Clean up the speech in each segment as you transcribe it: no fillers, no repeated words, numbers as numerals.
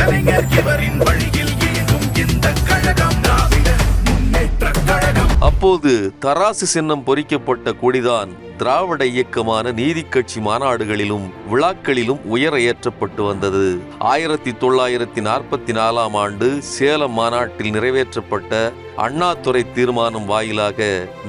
கலைஞர் இவரின் வழியில் இயங்கும் இந்த கழகம் திராவிட முன்னேற்றக் கழகம். அப்போது தராசு சின்னம் பொறிக்கப்பட்ட கொடிதான் திராவிட இயக்கமான நீதி கட்சி மாநாடுகளிலும் விழாக்களிலும் உயர ஏற்றப்பட்டு வந்தது. 1944 ஆண்டு சேலம் மாநாட்டில் நிறைவேற்றப்பட்ட அண்ணாதுரை தீர்மானம் வாயிலாக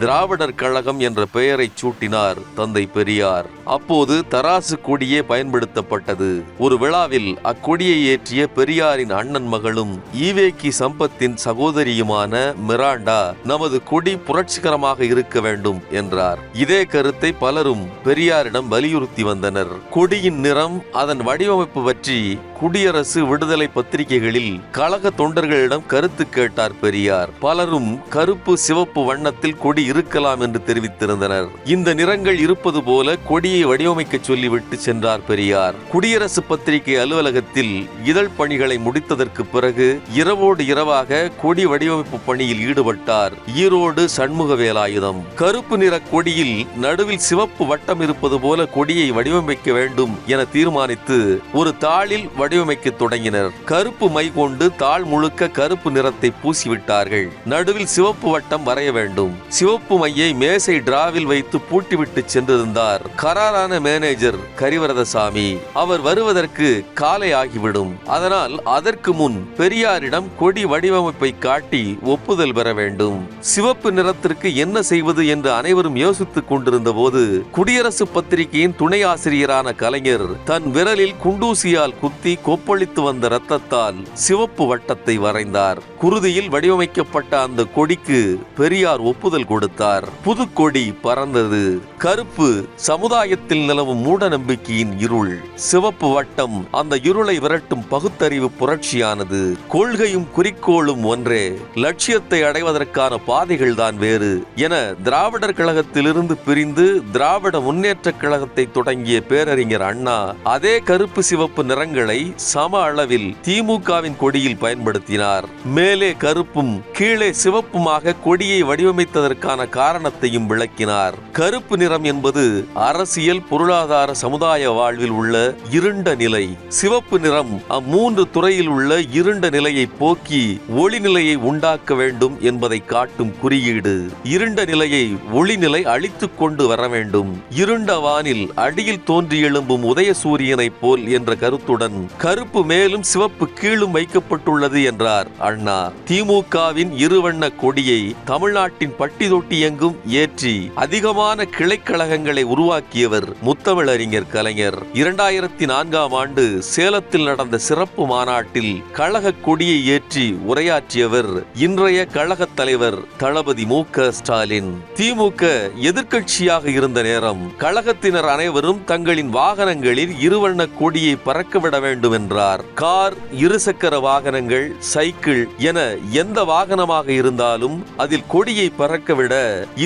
திராவிடர் கழகம் என்ற பெயரை சூட்டினார் தந்தை பெரியார். அப்போது தராசு கொடியே பயன்படுத்தப்பட்டது. ஒரு விழாவில் அக்கொடியை ஏற்றிய பெரியாரின் அண்ணன் மகளும் ஈவேக்கி சம்பத்தின் சகோதரியுமான மிராண்டா நமது கொடி புரட்சிகரமாக இருக்க வேண்டும் என்றார். இதே கருத்தை பலரும் பெரியாரிடம் வலியுறுத்தி வந்தனர். கொடியின் நிறம், அதன் வடிவமைப்பு பற்றி குடியரசு விடுதலை பத்திரிகைகளில் கழக தொண்டர்களிடம் கருத்து கேட்டார் பெரியார். பலரும் கருப்பு சிவப்பு வண்ணத்தில் கொடி இருக்கலாம் என்று தெரிவித்திருந்தனர். இந்த நிறங்கள் இருப்பது போல கொடியை வடிவமைக்க சொல்லிவிட்டு சென்றார் பெரியார். குடியரசு பத்திரிகை அலுவலகத்தில் இதழ் பணிகளை முடித்ததற்கு பிறகு இரவோடு இரவாக கொடி வடிவமைப்பு பணியில் ஈடுபட்டார் ஈரோடு சண்முக வேலாயுதம். கருப்பு நிற கொடியில் நடுவில் சிவப்பு வட்டம் இருப்பது போல கொடியை வடிவமைக்க வேண்டும் என தீர்மானித்து ஒரு தாளில் வடிவமைக்க தொடங்கினர். கருப்பு மை கொண்டு தாள் முழுக்க கருப்பு நிறத்தை பூசிவிட்டார்கள். நடுவில் சிவப்பு வட்டம் வரைய வேண்டும். சிவப்பு மையை மேசை டிராவில் வைத்து பூட்டிவிட்டு சென்றிருந்தார் கராரான மேனேஜர் கரிவரதசாமி. அவர் வருவதற்கு காலை ஆகிவிடும். அதனால் அதற்கு முன் பெரியாரிடம் கொடி வடிவமைப்பை காட்டி ஒப்புதல் பெற வேண்டும். சிவப்பு நிறத்திற்கு என்ன செய்வது என்று அனைவரும் யோசித்துக் கொண்டிருந்த போது குடியரசு பத்திரிகையின் துணை ஆசிரியரான கலைஞர் தன் விரலில் குண்டூசியால் குத்தி கொப்பளித்து வந்த இரத்தத்தால் சிவப்பு வட்டத்தை வரைந்தார். குருதியில் வடிவமைக்கப்பட்ட அந்த கொடிக்கு பெரியார் ஒப்புதல் கொடுத்தார். புதுக்கொடி பறந்தது. கருப்பு சமுதாயத்தில் நிலவும் மூட நம்பிக்கையின் இருள், சிவப்பு வட்டம் அந்த இருளை விரட்டும் பகுத்தறிவு புரட்சியானது. கொள்கையும் குறிக்கோளும் ஒன்றே, லட்சியத்தை அடைவதற்கான பாதைகள் தான் வேறு என திராவிடர் கழகத்திலிருந்து பிரிந்து திராவிட முன்னேற்ற கழகத்தை தொடங்கிய பேரறிஞர் அண்ணா அதே கருப்பு சிவப்பு நிறங்களை சம அளவில் திமுகவின் கொடியில் பயன்படுத்தினார். மேலே கருப்பும் கீழே சிவப்புமாக கொடியை வடிவமைத்ததற்கான காரணத்தையும் விளக்கினார். கருப்பு நிறம் என்பது அரசியல், பொருளாதார, சமுதாய வாழ்வில் உள்ள இருண்ட நிலை. சிவப்பு நிறம் அம்மூன்று துறையில் உள்ள இருண்ட நிலையை போக்கி ஒளி நிலையை உண்டாக்க வேண்டும் என்பதை காட்டும் குறியீடு. இருண்ட நிலையை ஒளிநிலை அழித்துக் கொண்டு வர வேண்டும். இருண்ட வானில் அடியில் தோன்றி எழும்பும் உதய சூரியனை போல் என்ற கருத்துடன் கருப்பு மேலும் சிவப்பு கீழும் வைக்கப்பட்டுள்ளது என்றார் அண்ணா. திமுகவின் இருவண்ண கொடியை தமிழ்நாட்டின் பட்டி தொட்டி எங்கும் ஏற்றி அதிகமான கிளைக்கழகங்களை உருவாக்கியவர் முத்தமிழறிஞர் கலைஞர். 2004 ஆண்டு சேலத்தில் நடந்த சிறப்பு மாநாட்டில் கழக கொடியை ஏற்றி உரையாற்றியவர் இன்றைய கழக தலைவர் தளபதி மு.க. ஸ்டாலின். திமுக எதிர்க்கட்சியாக இருந்த நேரம் கழகத்தினர் அனைவரும் தங்களின் வாகனங்களில் இருவண்ண கொடியை பறக்கவிட வேண்டும் என்றார். கார், இருசக்கர வாகனங்கள், சைக்கிள் என எந்த வாகனமாக இருந்தாலும் அதில் கொடியை பறக்கவிட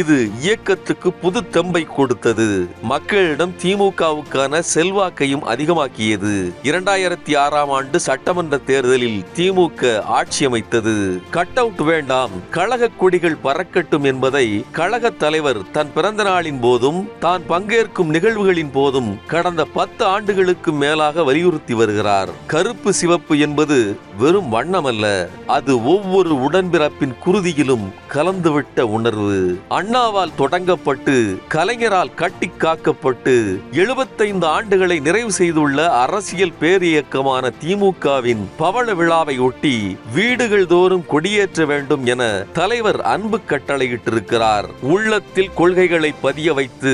இது இயக்கத்துக்கு புது தெம்பை கொடுத்தது. மக்களிடம் திமுகவுக்கான செல்வாக்கையும் அதிகமாக்கியது. 2006 ஆண்டு சட்டமன்ற தேர்தலில் திமுக ஆட்சி அமைத்தது. கட் அவுட் வேண்டாம், கழக கொடிகள் பறக்கட்டும் என்பதை கழக தலைவர் தன் பிறந்த நாளின் போதும் தான் பங்கேற்கும் நிகழ்வுகளின் போதும் கடந்த 10 ஆண்டுகளுக்கு மேலாக வலியுறுத்தி வருகிறார். கருப்பு சிவப்பு என்பது வெறும் வண்ணமல்ல, அது ஒவ்வொரு உடன்பிறப்பின் குருதியிலும் கலந்துவிட்ட உணர்வு. அண்ணாவால் தொடங்கப்பட்டு கலைஞரால் கட்டி காக்கப்பட்டு 75 ஆண்டுகளை நிறைவு செய்துள்ள அரசியல் பேரியக்கமான திமுகவின் பவள விழாவை ஒட்டி வீடுகள் தோறும் கொடியேற்ற வேண்டும் என தலைவர் அன்பு கட்டளையிட்டிருக்கிறார். உள்ளத்தில் கொள்கைகளை பதிய வைத்து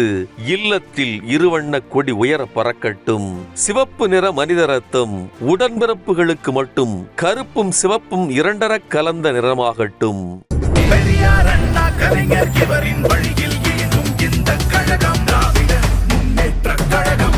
இல்லத்தில் இருவண்ண கொடி உயர பறக்கட்டும். சிவப்பு நிற மனித ரத்தம் உடன்பிறப்புகளுக்கு மட்டும், கருப்பும் சிவப்பும் இரண்டர கலந்த நிறமாகட்டும். பெரியார் அண்ணா கலைஞர் இவரின் வழியில் இயங்கும் இந்த கழகம்.